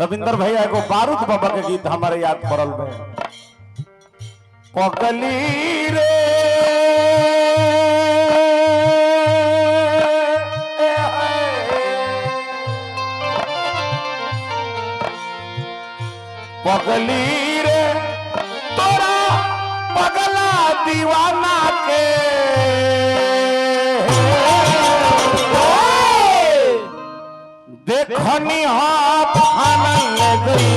रविंदर भैया एगो बारूद बाबा के गीत हमारे याद पड़ल बे। पगली रे पगली रे तोरा पगला दीवाना के देखनी हाथ खाना ले गई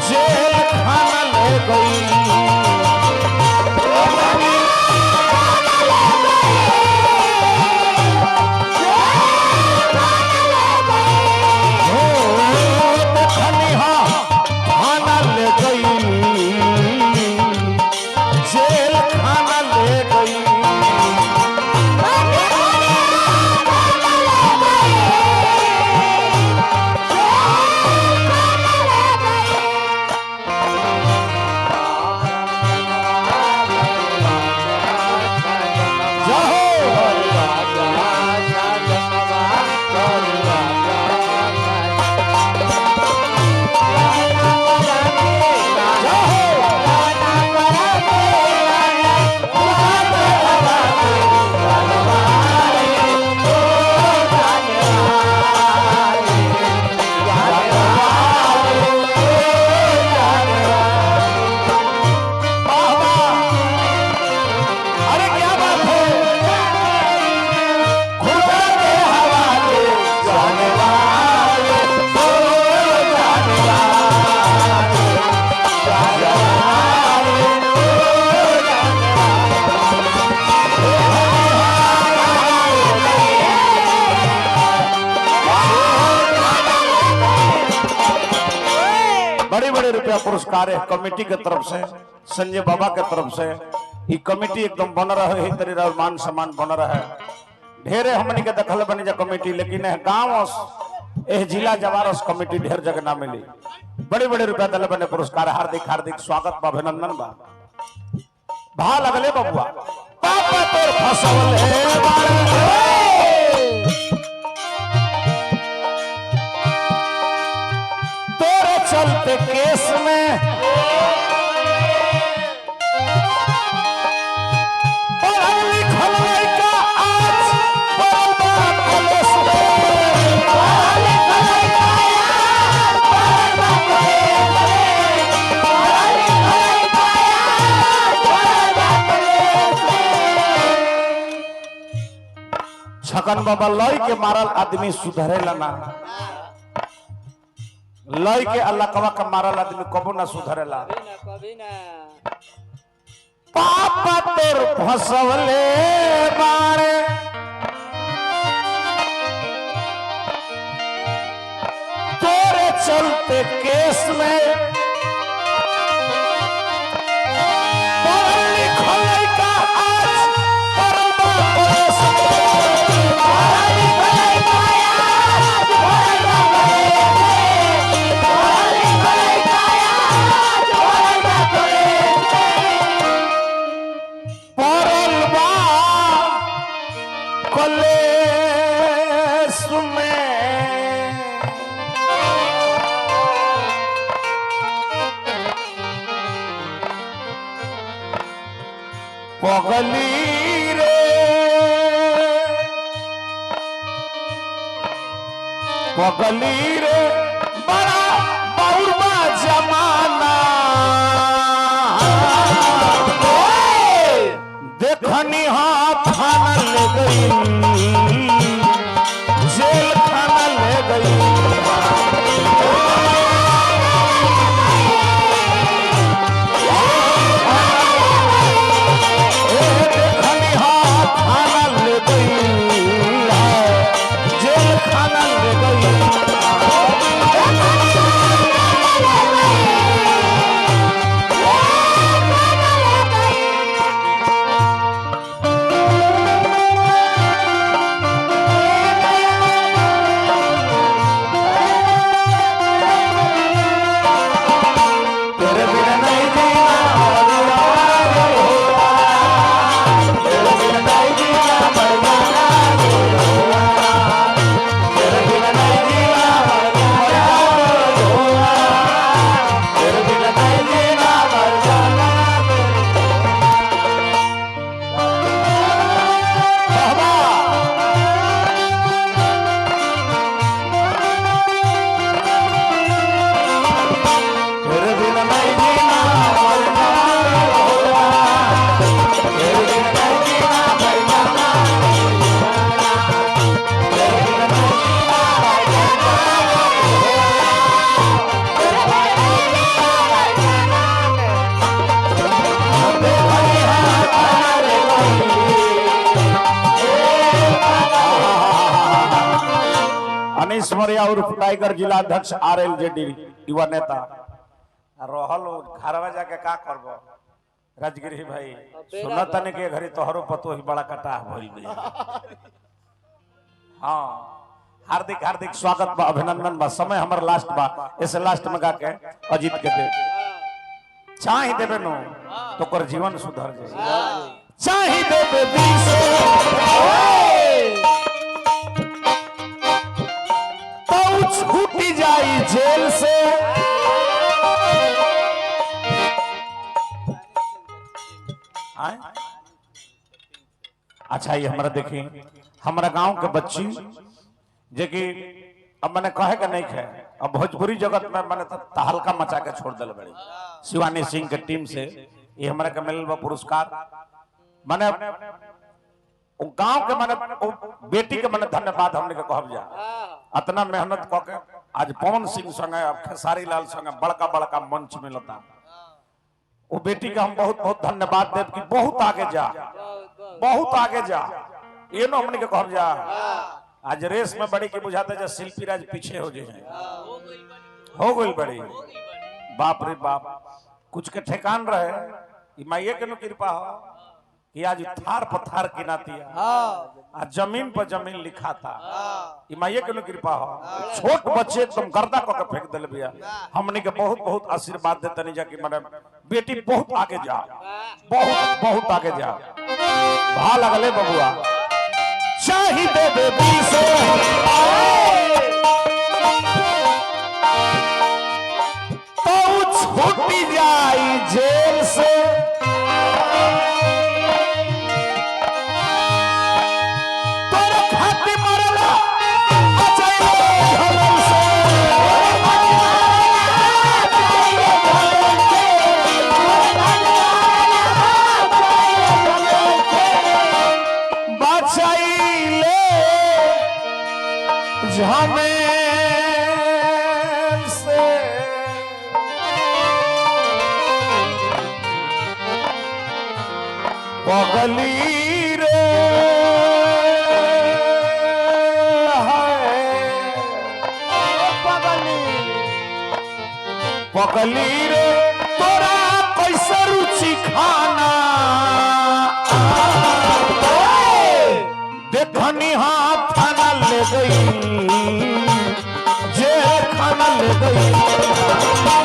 जेल खाना ले गई देखनी हाथ खाना ले गई जेल खाना ले गई बड़े रुपया पुरस्कार है कमेटी के तरफ से, संजय बाबा के तरफ से। ये कमेटी एकदम बन रहा है, तरह और मान सम्मान बन रहा है। ढेरे हमनी के दखल बनी जा कमेटी, लेकिन गाँव जिला जवारस कमेटी ढेर जगह ना मिली। बड़े रुपया दल बने पुरस्कार। हार्दिक हार्दिक स्वागत बा, अभिनंदन बा। भा लगले बबुआ पापा तोर फसवले चलते केस में पढ़ल लिखल लड़का आज बड़ा पुलिस छकन बाबा लई के मारल आदमी सुधरेला ना, लई के अल्लाह का मारल आदमी कबो ना सुधरेला। पापा तोर फसवले बारे तोरे चलते केस में पढ़ल लिखल लड़का आज बड़ा पुलिस पगली रे पगली रे बड़ा बहुबा जमाना देखनी हाथ खाना ले गई जेल खाना ले गई खाना ले गई मनीष मौर्य उर्फ टाइगर जिला अध्यक्ष RLJD युवा नेता रहल घरवा जाके का करबो राजगिरी भाई सुना तने के घरी तोहरो पतो ही बड़ा कटा भइल बे। हां हार्दिक हार्दिक स्वागत बा अभिनंदन बा। समय हमर लास्ट बा इस लास्ट में गा के अजीत के दे चाहि देबे नो तो कर जीवन सुधर जाए। चाहि देबे बीस तो छूट जाई जेल से। अच्छा ये हमारा देखी हमारा गांव के बच्ची जे कि अब मैंने कहे का नहीं है अब भोजपुरी जगत में मैंने तहलका मचा के छोड़ दिल बड़ी शिवानी सिंह के टीम से ये हमारे के मिलल बा पुरस्कार। मैंने गांव के मैंने बेटी के मैंने धन्यवाद हमने के कहब जा इतना मेहनत क के आज पवन सिंह संगे खेसारी लाल संगे बड़का बड़का मंच मिलता वो बेटी का हम बहुत बहुत धन्यवाद देव कि बहुत आगे जा ये नो हमने के कहब जा। आज रेस में बड़ी के बुझाते जा शिल्पी राज पीछे हो जाए हो गई बड़ी बाप रे बाप कुछ के ठेकान रहे माइये के नो कृपा हो कि आज थार पथार किनातिया आज जमीन पर जमीन लिखा था माइये के नो कृपा हो। छोट बच्चे एकदम गर्दा को फेंक दिल बिया हमने के बहुत बहुत आशीर्वाद देते नहीं जा कि मैडम बेटी बहुत आगे जा बहुत आगे जा भा लगले बबुआ चाहिए बेबी से तो छूटी जाई जेल से। पगली रे पगली रे तोरा कैसे रुचि खाना देखनी हाथ खाना ले गई जे खाना ले गई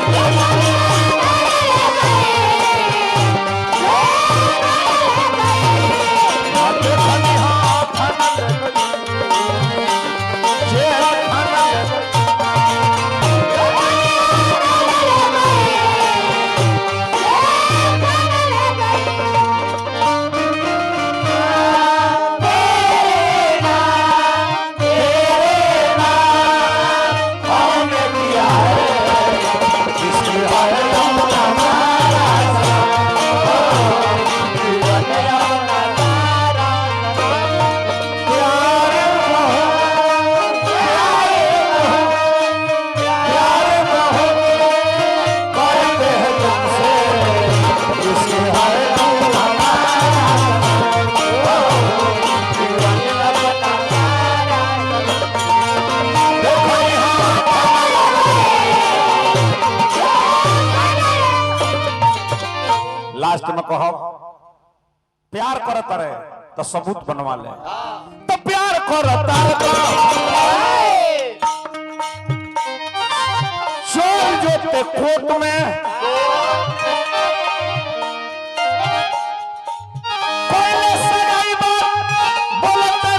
लास्ट में कहो प्यार करत रहे तो सबूत बनवा ले तो प्यार करत चोर जोते कोर्ट में कोई सगाई बात बोलता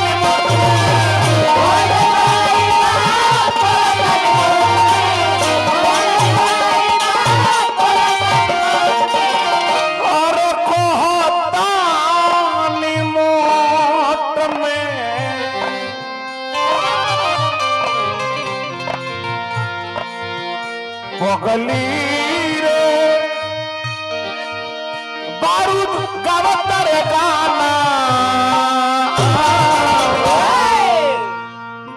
पगली रे बारूद गावत रे गाना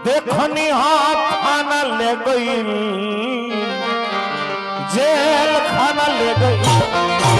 देखनी हाथ खाना ले गई जेल खाना ले गई।